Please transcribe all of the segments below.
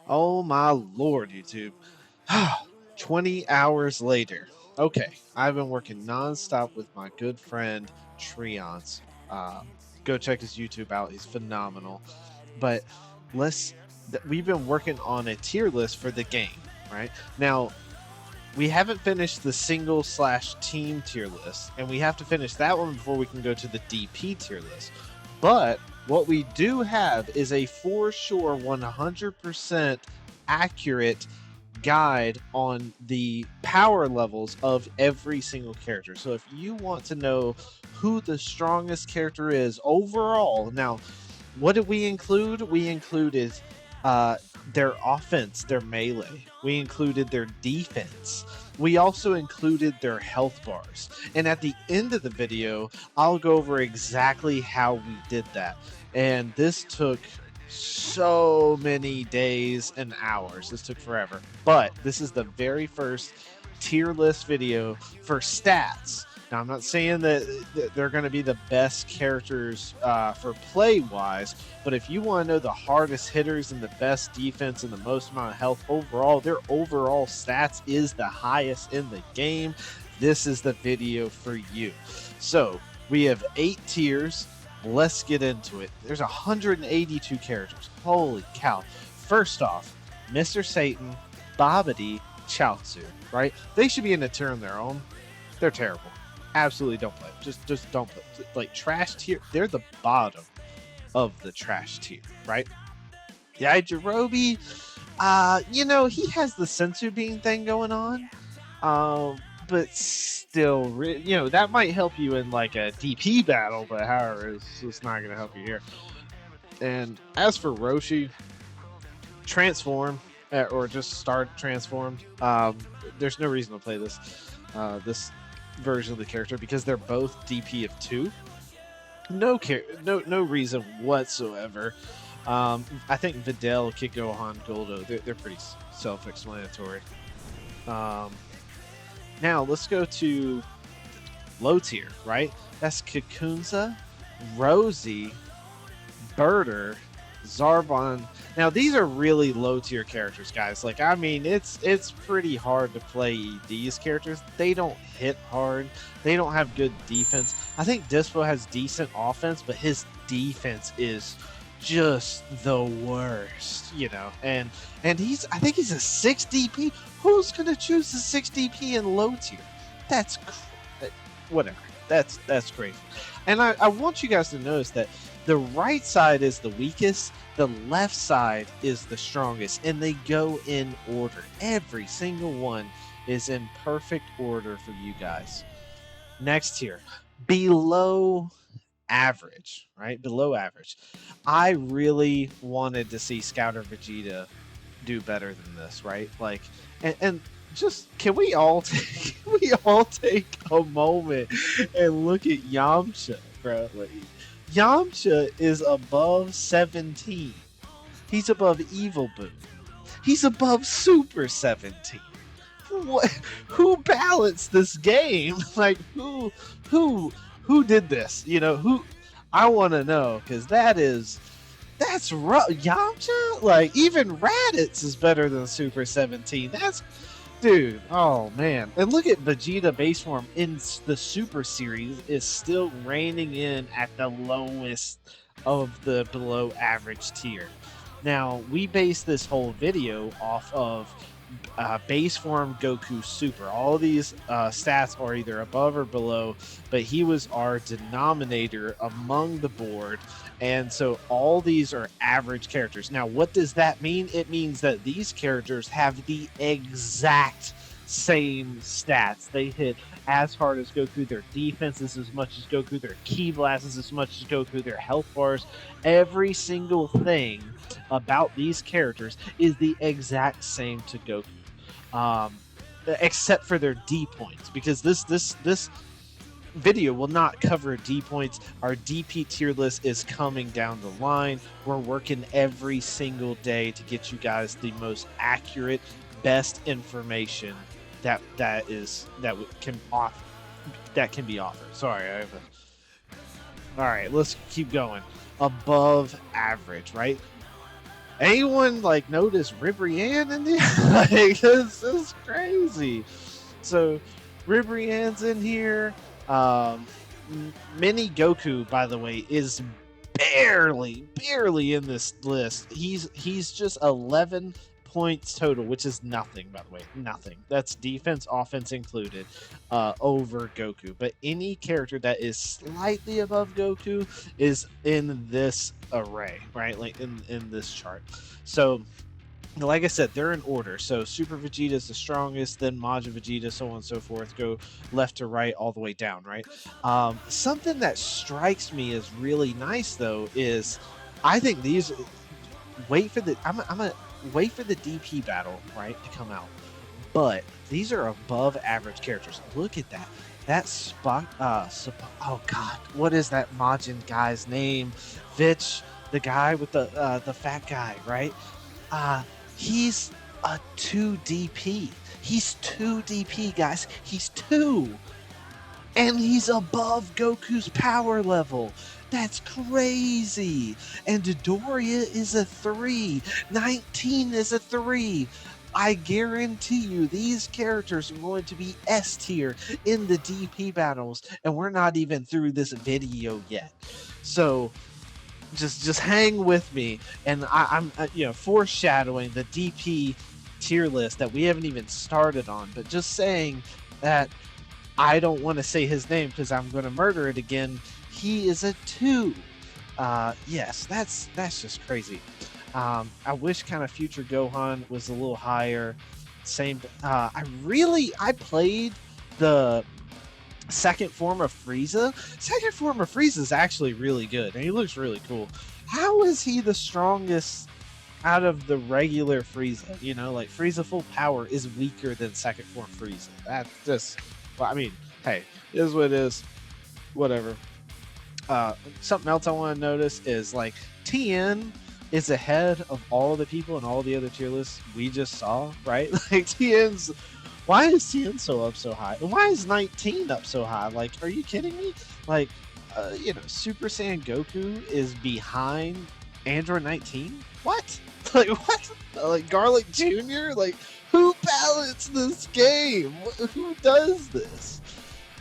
Oh my lord, YouTube. 20 hours later. Okay, I've been working nonstop with my good friend Treons. Go check his YouTube out. He's phenomenal. But let's we've been working on a tier list for the game, right? Now, we haven't finished the single slash team tier list, and we have to finish that one before we can go to the DP tier list. But what we do have is a for sure 100% accurate guide on the power levels of every single character. So if you want to know who the strongest character is overall, now what did we include? We included uh, their offense, their melee. We included their defense. We also included their health bars. And at the end of the video, I'll go over exactly how we did that. And this took so many days and hours. This took forever. But this is the very first tier list video for stats. Now, I'm not saying that they're going to be the best characters for play wise, but if you want to know the hardest hitters and the best defense and the most amount of health overall, their overall stats is the highest in the game. This is the video for you. So we have 8 tiers. Let's get into it. There's 182 characters. Holy cow. First off, Mr. Satan, Babidi, Chaozu, right? They should be in a tier on their own. They're terrible. Absolutely don't play. Just don't play. Like trash tier, they're the bottom of the trash tier, right? Yajirobe, he has the sensu bean thing going on. But still, that might help you in like a DP battle, but however, it's not going to help you here. And as for Roshi, transform or just start transformed. There's no reason to play this version of the character because they're both DP of 2. No reason whatsoever. I think Videl, Kikohan, Goldo, they're pretty self-explanatory. Now let's go to low tier, right? That's Kakunza, Rosie, Birder, Zarbon. Now these are really low tier characters, guys. Like, I mean, it's pretty hard to play these characters. They don't hit hard. They don't have good defense. I think Dispo has decent offense, but his defense is just the worst, And I think he's a 6 DP. Who's gonna choose the 6 DP in low tier? That's whatever. That's crazy. And I want you guys to notice that the right side is the weakest, the left side is the strongest, and they go in order. Every single one is in perfect order for you guys. Next tier, below average, right? Below average. I really wanted to see Scouter Vegeta do better than this, right? Like, and just can we all take a moment and look at Yamcha, bro? Like, Yamcha is above 17. He's above Evil Boo. He's above Super 17. What? Who balanced this game? Like, who did this? Who? I want to know, because that's rough. Yamcha, like, even Raditz is better than Super 17. Dude, oh man. And look at Vegeta base form in the Super Series is still reigning in at the lowest of the below average tier. Now, we base this whole video off of base form Goku Super. All these stats are either above or below, but he was our denominator among the board, and so all these are average characters. Now, what does that mean? It means that these characters have the exact same stats. They hit as hard as Goku, their defense is as much as Goku, their ki blast is as much as Goku, their health bars, every single thing about these characters is the exact same to Goku, except for their D points, because this video will not cover D points. Our DP tier list is coming down the line. We're working every single day to get you guys the most accurate, best information that can be offered. Sorry, all right, let's keep going. Above average, right? Anyone like notice Ribrianne in there? Like this is crazy. So Ribrianne's in here. Um, Mini Goku, by the way, is barely in this list. He's just 11 points total, which is nothing, by the way, nothing. That's defense, offense included, over Goku. But any character that is slightly above Goku is in this array, right? Like in this chart. So like I said, they're in order. So Super Vegeta is the strongest, then Majin Vegeta, so on and so forth. Go left to right, all the way down, right? Something that strikes me as really nice, though, is I think these. Wait for the. I'm gonna wait for the DP battle, right, to come out. But these are above average characters. Look at that. That Spock. Oh God, what is that Majin guy's name? Vitch, the guy with the fat guy, right? uh, he's a 2 DP. He's 2 DP, guys. He's 2. And he's above Goku's power level. That's crazy. And Dodoria is a 3. 19 is a 3. I guarantee you these characters are going to be S tier in the DP battles, and we're not even through this video yet. So just hang with me, and I'm foreshadowing the DP tier list that we haven't even started on, but just saying that I don't want to say his name because I'm going to murder it again. He is a 2. Yes, that's just crazy. I wish kind of Future Gohan was a little higher. Same. I played the second form of Frieza. Second form of Frieza is actually really good, and he looks really cool. How is he the strongest out of the regular Frieza? You know, like Frieza full power is weaker than second form Frieza. That just, well, I mean, hey, it is what it is. Whatever. Something else I want to notice is like TN is ahead of all the people in all the other tier lists we just saw, right? Like TN's. Why is TN so high? And why is 19 up so high? Like, are you kidding me? Like, Super Saiyan Goku is behind Android 19? What? Like, what? Like, Garlic Jr.? Like, who balanced this game? Who does this?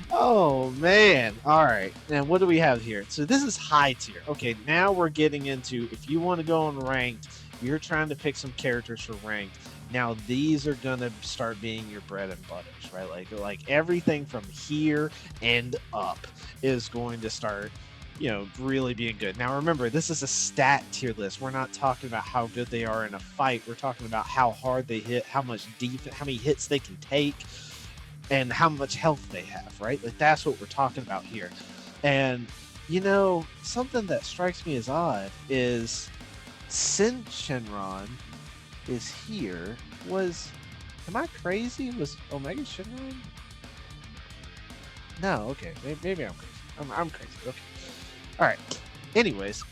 Oh, man. All right. And what do we have here? So this is high tier. Okay, now we're getting into, if you want to go on ranked, you're trying to pick some characters for ranked. Now these are gonna start being your bread and butters, right? Like everything from here and up is going to start, really being good. Now remember, this is a stat tier list. We're not talking about how good they are in a fight. We're talking about how hard they hit, how much defense, how many hits they can take, and how much health they have, right? Like that's what we're talking about here. And something that strikes me as odd is Sin Shenron is here. Am I crazy? Was Omega Shenron? No, okay, maybe I'm crazy. I'm crazy. Okay, all right. Anyways,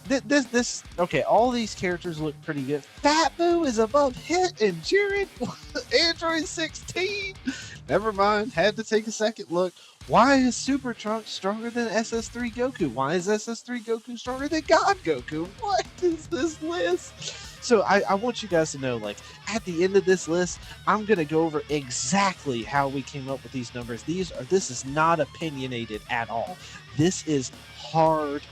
this okay. All these characters look pretty good. Fat Boo is above Hit and Jiren. Android 16. Never mind. Had to take a second look. Why is Super Trunks stronger than SS3 Goku? Why is SS3 Goku stronger than God Goku? What is this list? So I want you guys to know, like, at the end of this list, I'm going to go over exactly how we came up with these numbers. This is not opinionated at all. This is hard,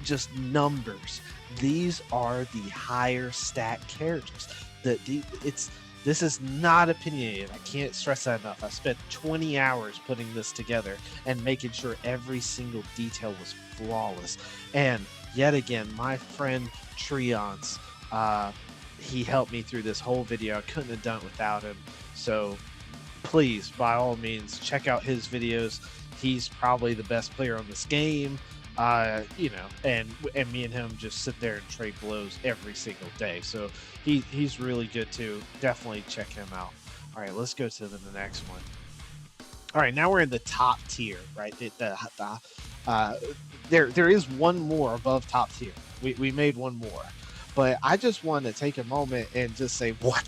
just numbers. These are the higher stat characters. This is not opinionated. I can't stress that enough. I spent 20 hours putting this together and making sure every single detail was flawless. And yet again, my friend Treons, he helped me through this whole video. I couldn't have done it without him. So please, by all means, check out his videos. He's probably the best player on this game. And me and him just sit there and trade blows every single day. So he's really good too. Definitely check him out. All right, let's go to the next one. All right, now we're in the top tier, right? There is one more above top tier. We made one more. But I just want to take a moment and just say, what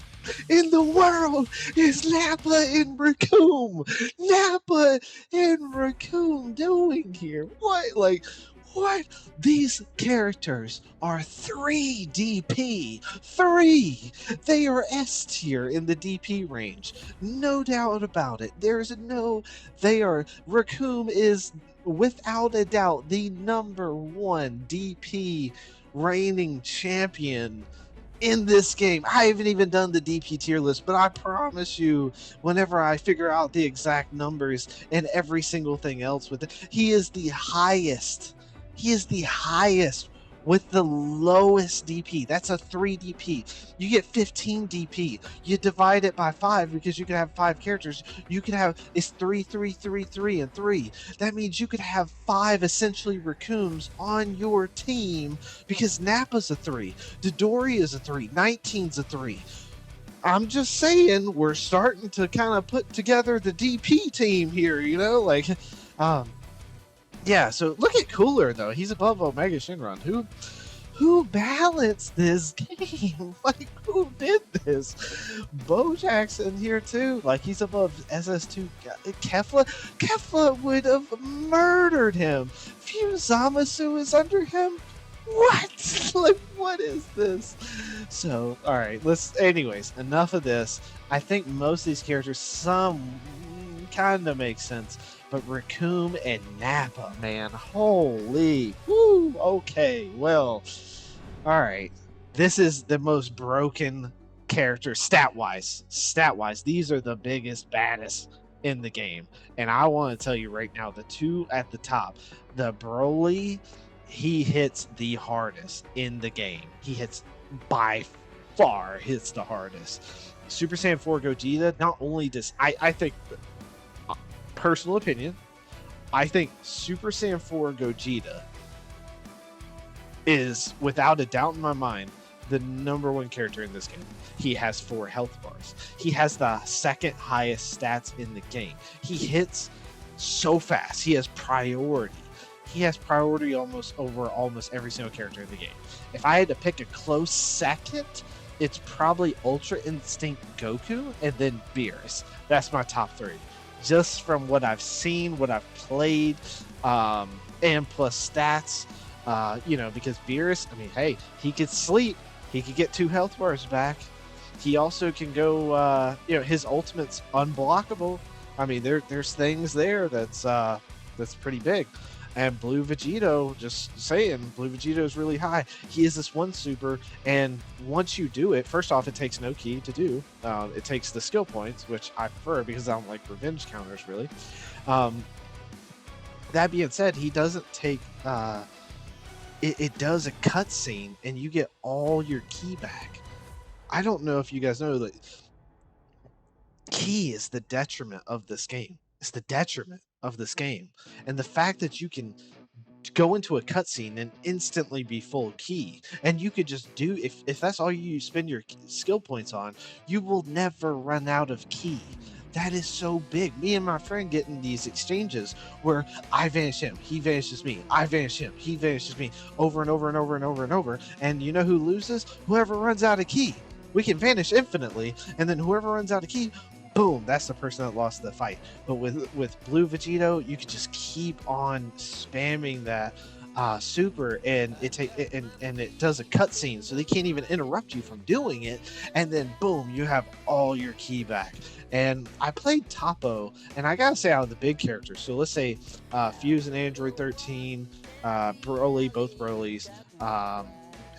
in the world is Nappa and Raccoon? Nappa and Raccoon doing here? What? Like, What? These characters are 3 DP. 3! They are S tier in the DP range. No doubt about it. There's no. They are. Raccoon is, without a doubt, the #1 DP reigning champion in this game. I haven't even done the DP tier list, but I promise you, whenever I figure out the exact numbers and every single thing else with it, he is the highest. He is the highest with the lowest DP. That's a 3 DP. You get 15 DP. You divide it by 5 because you can have 5 characters. You can have, it's 3, 3, 3, 3, and 3. That means you could have 5 essentially raccoons on your team because Nappa's a 3. Dodori is a 3. 19's a 3. I'm just saying, we're starting to kind of put together the DP team here, you know? Like, yeah, so look at Cooler, though. He's above Omega Shinron. Who balanced this game? Like, who did this? Bojack's in here, too. Like, he's above SS2. Kefla would have murdered him. Fusamasu is under him. What? Like, what is this? So, all right, anyways, enough of this. I think most of these characters, some kind of make sense, but Raccoon and Nappa, man, holy, woo, okay, well, all right, this is the most broken character stat-wise. These are the biggest, baddest in the game, and I want to tell you right now, the two at the top, the Broly, he hits the hardest in the game. He hits, by far, hits the hardest. Super Saiyan 4 Gogeta, not only does, I think, personal opinion, I think Super Saiyan 4 Gogeta is, without a doubt in my mind, the #1 character in this game. He has 4 health bars. He has the second highest stats in the game. He hits so fast. He has priority. He has priority over almost every single character in the game. If I had to pick a close second, it's probably Ultra Instinct Goku and then Beerus. That's my top 3. Just from what I've seen, what I've played, and plus stats, because Beerus, I mean, hey, he could sleep. He could get 2 health bars back. He also can go, his ultimate's unblockable. I mean, there's things there that's pretty big. And Blue Vegito, just saying, Blue Vegito is really high. He is this one super, and once you do it, first off, it takes no key to do. It takes the skill points, which I prefer because I don't like revenge counters, really. That being said, he doesn't take... It does a cutscene, and you get all your key back. I don't know if you guys know that key is the detriment of this game. It's the detriment of this game. And the fact that you can go into a cutscene and instantly be full key, and you could just do, if that's all you spend your skill points on, you will never run out of key. That is so big. Me and my friend get in these exchanges where I vanish him, he vanishes me, I vanish him, he vanishes me, over and over and over and over and over. And you know who loses? Whoever runs out of key. We can vanish infinitely, and then whoever runs out of key, boom, that's the person that lost the fight. But with Blue Vegito, you can just keep on spamming that super, and it does a cutscene, so they can't even interrupt you from doing it. And then boom, you have all your key back. And I played Topo, and I gotta say, out of the big characters, so let's say Fuse and Android 13, Broly, both Brolys,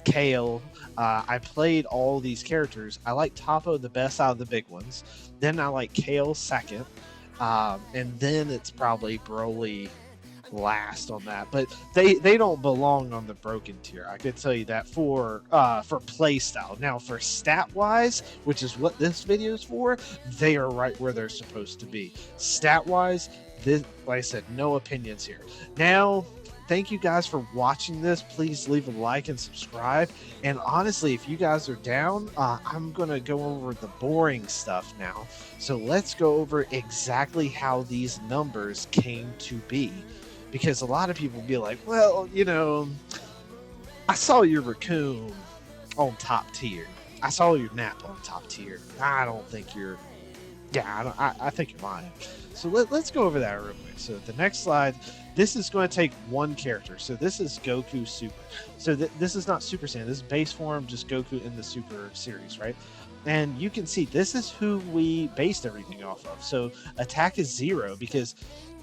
Kale. I played all these characters. I like Topo the best out of the big ones. Then I like Kale second. And then it's probably Broly last on that. But they don't belong on the broken tier. I could tell you that for play style. Now for stat wise, which is what this video is for, they are right where they're supposed to be. Stat wise, this, like I said, no opinions here. Now, thank you guys for watching this. Please leave a like and subscribe. And honestly, if you guys are down, I'm going to go over the boring stuff now. So let's go over exactly how these numbers came to be. Because a lot of people be like, well, I saw your Raccoon on top tier. I saw your Nappa on top tier. I don't think you're Yeah, I think you're lying. So let's go over that real quick. So the next slide, this is going to take one character. So this is Goku Super. So this is not Super Saiyan. This is base form, just Goku in the Super series, right? And you can see this is who we based everything off of. So attack is 0 because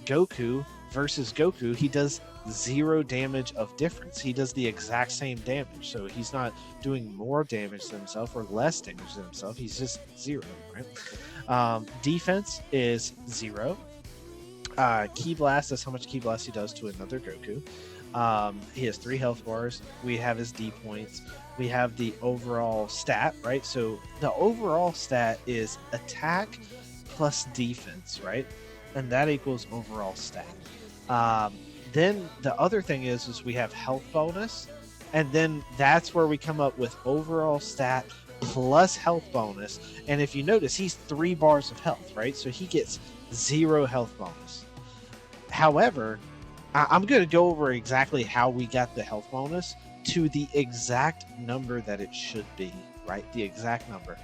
Goku versus Goku, he does 0 damage of difference. He does the exact same damage. So he's not doing more damage to himself or less damage to himself. He's just 0, right? Defense is 0. Ki Blast is how much Ki Blast he does to another Goku. He has 3 health bars. We have his D points. We have the overall stat, right? So the overall stat is attack plus defense, right? And that equals overall stat. Then the other thing is we have health bonus, and then that's where we come up with overall stat plus health bonus. And if you notice, he's 3 bars of health, right? So he gets 0 health bonus. However, I'm going to go over exactly how we got the health bonus to the exact number that it should be, right? The exact number.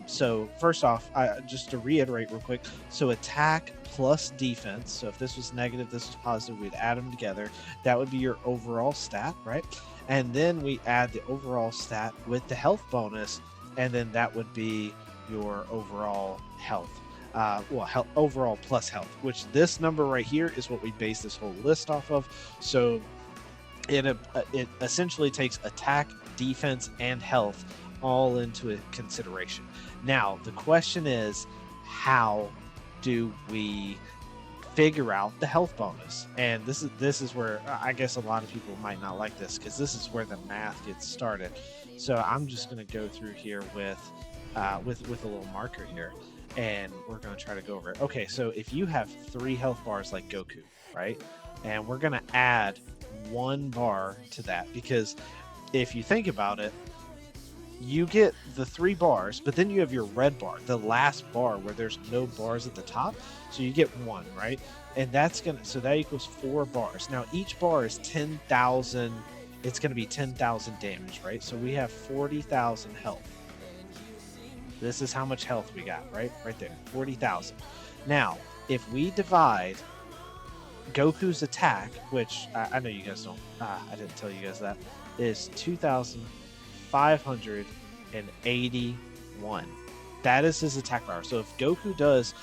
So first off, just to reiterate real quick, so attack plus defense. So if this was negative, this was positive, we'd add them together. That would be your overall stat, right? And then we add the overall stat with the health bonus, and then that would be your overall health. Health overall plus health, which this number right here is what we base this whole list off of. So it essentially takes attack, defense, and health all into consideration. Now the question is, how do we figure out the health bonus? And this is where I guess a lot of people might not like this, because this is where the math gets started. So I'm just going to go through here with a little marker here, and we're going to try to go over it. Okay, so if you have 3 health bars like Goku, right, and we're going to add 1 bar to that, because if you think about it, you get the 3 bars, but then you have your red bar, the last bar where there's no bars at the top. So you get 1, right? And so that equals 4 bars. Now each bar is 10,000. It's going to be 10,000 damage, right? So we have 40,000 health. This is how much health we got, right? Right there, 40,000. Now, if we divide Goku's attack, which I know you guys don't, I didn't tell you guys that, is 2,581. That is his attack power. So if Goku does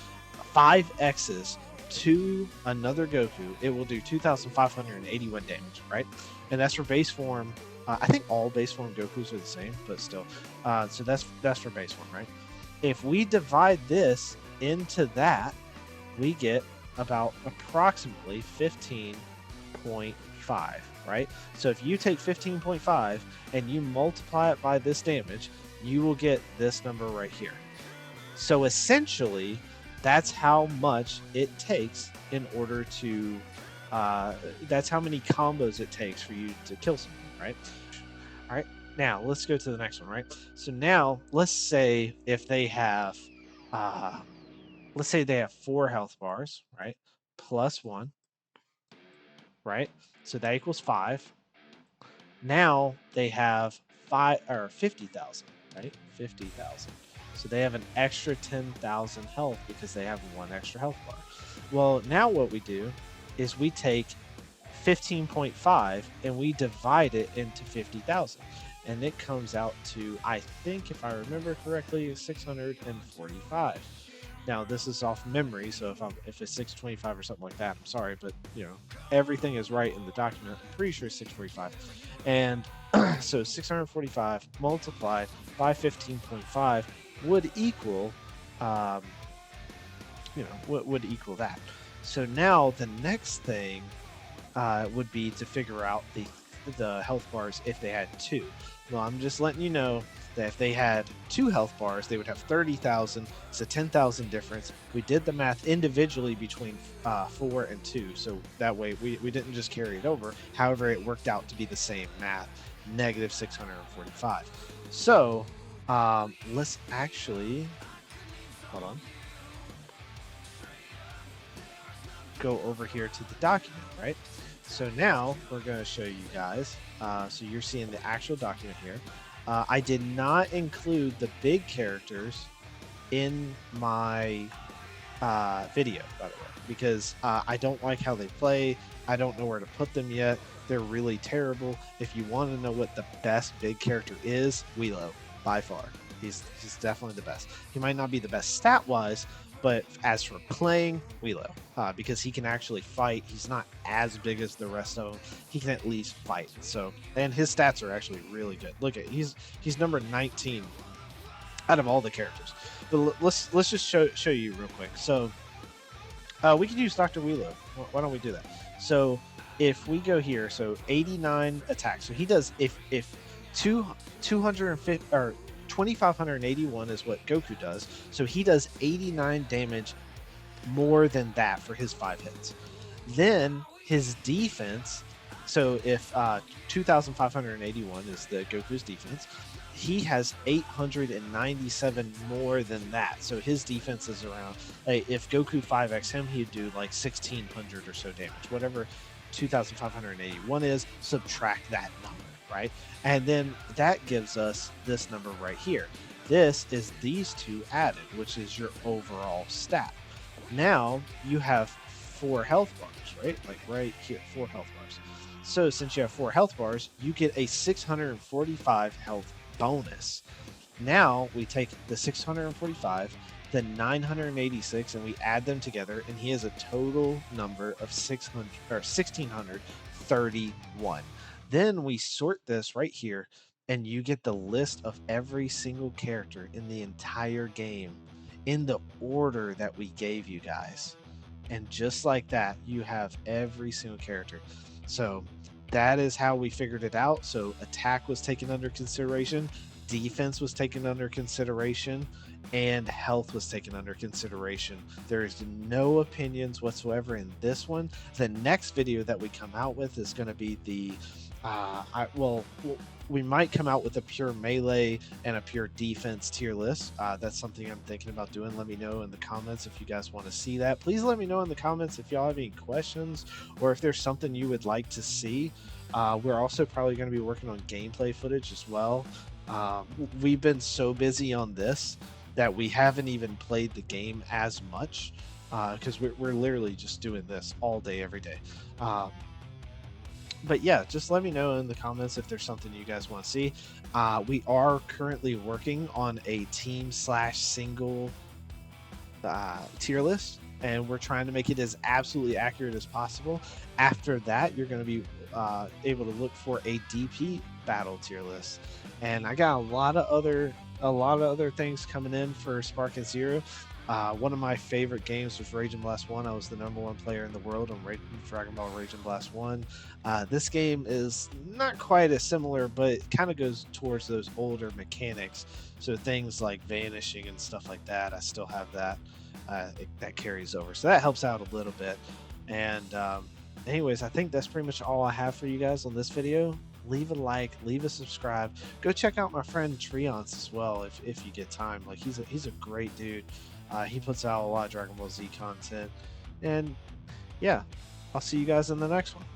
5 X's to another Goku, it will do 2,581 damage, right? And that's for base form. I think all base form Gokus are the same, but still. So that's for base form, right? If we divide this into that, we get about approximately 15.5, right? So if you take 15.5 and you multiply it by this damage, you will get this number right here. So essentially, that's how much it takes in order to, that's how many combos it takes for you to kill someone, right? All right, now let's go to the next one, right? So now let's say if they have, let's say they have 4 health bars, right? Plus 1, right? So that equals 5. Now they have 50,000, right? 50,000. So they have an extra 10,000 health because they have 1 extra health bar. Well, now what we do is we take 15.5 and we divide it into 50,000, and it comes out to, I think if I remember correctly, 645. Now this is off memory, so if it's 625 or something like that, I'm sorry, but you know, everything is right in the document. I'm pretty sure it's 645. And so 645 multiplied by 15.5 would equal would equal that. So now the next thing would be to figure out the health bars if they had 2. Well, I'm just letting you know that if they had 2 health bars, they would have 30,000. It's a 10,000 difference. We did the math individually between 4 and 2, so that way we didn't just carry it over. However, it worked out to be the same math, negative 645. So let's actually, hold on, go over here to the document, right? So now we're going to show you guys. So you're seeing the actual document here. I did not include the big characters in my video, by the way, because I don't like how they play. I don't know where to put them yet. They're really terrible. If you want to know what the best big character is, Willow, by far. He's definitely the best. He might not be the best stat-wise, but as for playing, Willow, because he can actually fight. He's not as big as the rest of them. He can at least fight. So, and his stats are actually really good. Look at he's number 19 out of all the characters. But let's just show you real quick. So we can use Dr. Willow. Why don't we do that? So if we go here, so 89 attacks. So he does if 250 or 2581 is what Goku does. So he does 89 damage more than that for his 5 hits. Then his defense. So if 2581 is the Goku's defense, he has 897 more than that. So his defense is around, if Goku 5x him, he'd do like 1600 or so damage. Whatever 2581 is, subtract that number, right? And then that gives us this number right here. This is these two added, which is your overall stat. Now you have 4 health bars, right? Like right here, 4 health bars. So since you have 4 health bars, you get a 645 health bonus. Now we take the 645, the 986, and we add them together, and he has a total number of 1631. Then we sort this right here, and you get the list of every single character in the entire game in the order that we gave you guys. And just like that, you have every single character. So that is how we figured it out. So attack was taken under consideration, defense was taken under consideration, and health was taken under consideration. There is no opinions whatsoever in this one. The next video that we come out with is going to be the we might come out with a pure melee and a pure defense tier list. That's something I'm thinking about doing. Let me know in the comments if you guys want to see that. Please let me know in the comments if y'all have any questions or if there's something you would like to see. We're also probably going to be working on gameplay footage as well. We've been so busy on this that we haven't even played the game as much because we're literally just doing this all day, every day. But yeah, just let me know in the comments if there's something you guys want to see. We are currently working on a team/single tier list, and we're trying to make it as absolutely accurate as possible. After that, you're going to be able to look for a DP battle tier list, and I got a lot of other things coming in for Spark and Zero. One of my favorite games was Rage and Blast 1. I was the #1 player in the world on Dragon Ball Rage and Blast 1. This game is not quite as similar, but it kind of goes towards those older mechanics. So things like vanishing and stuff like that, I still have that. That carries over. So that helps out a little bit. And anyways, I think that's pretty much all I have for you guys on this video. Leave a like, leave a subscribe. Go check out my friend Treonce as well if you get time. Like he's a great dude. He puts out a lot of Dragon Ball Z content. And yeah, I'll see you guys in the next one.